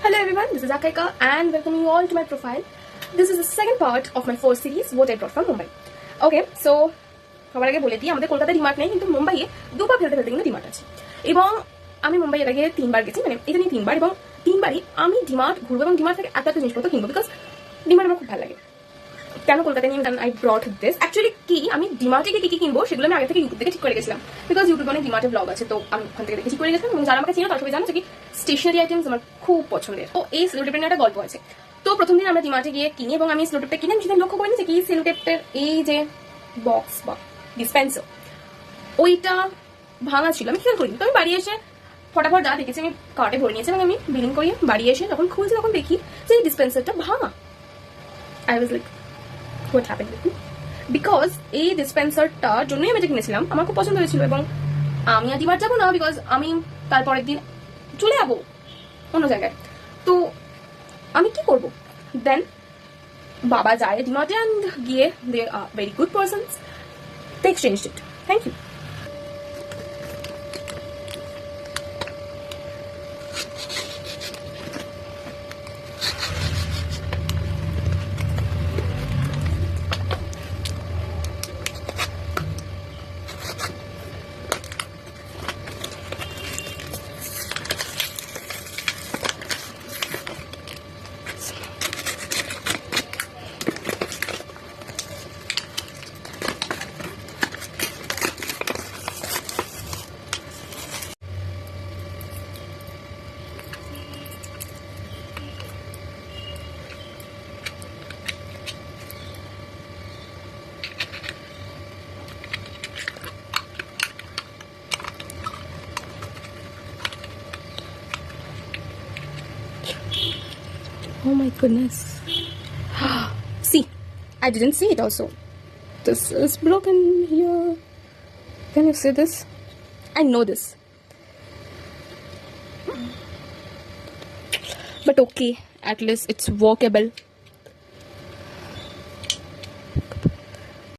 Hello everyone, this is Akaika and welcoming you all to my profile. This is the second part of my first series, What I Brought from Mumbai. Okay, so সবার আগে বলে দিই আমাদের কলকাতায় ডিমার্ট নেই, কিন্তু মুম্বাইয়ে দুপা ফেলতে ফেলতে কিন্তু ডিমার্ট আছে। এবং আমি মুম্বাই এর আগে 3বার গেছি, মানে এটা নিয়ে 3বার, এবং 3বারই আমি ডিমার্ট ঘুরবো এবং ডিমার্ট থেকে একটা জিনিসপত্র কিনবো, বিকজ ডিমার্ট আমার খুব ভালো লাগে। কেন কলকাতায় নিয়ে আই ব্রট দিস অ্যাকচুয়ালি কি আমি ডিমার্টে গিয়ে কি কিনবো সেগুলো আমি আগে থেকে ইউটিউব থেকে ঠিক করে গেছিলাম, বিকজ ইউটিউবে অনেক ডিমার্টের ব্লগ আছে, তো আমি ওখান থেকে দেখে ঠিক করে গেছিলাম। এবং যারা আমাকে চিনো তার সবাই জানো যে কি স্টেশনারি আইটেমস আমার খুব পছন্দের। তো এই সেলোটেপের নিয়ে একটা গল্প আছে। তো প্রথম দিন আমরা ডিমার্টে গিয়ে কিনি এবং আমি সেলোটেপটা কিনে আমি সেদিন লক্ষ্য করিনি যে কি সেলোটেপের এই যে বক্স বা ডিসপেন্সার ওইটা ভাঙা ছিল, আমি খেয়াল করিনি। তো আমি বাড়ি এসে ফটাফট যা দেখেছি আমি কার্টে ভরে নিয়েছি এবং আমি বিলিং করিয়ে বাড়ি এসে যখন খুলছি তখন দেখি যে এই ডিসপেন্সারটা ভাঙা। I was like what happened with me, because এই ডিসপেন্সারটার জন্যই আমি এটা কিনেছিলাম, আমার খুব পছন্দ হয়েছিল। এবং আমি আর ডিমার্ট যাবো না, বিকজ আমি তারপরের দিন চলে যাবো অন্য জায়গায়। তো আমি কি করবো? দেন বাবা যায় ডিমার্টে অ্যান্ড গিয়ে they are very good persons, they exchanged it. Thank you. Oh my goodness. See, I didn't see it also. This is broken here. Can you see this? I know this. But okay, at least it's workable.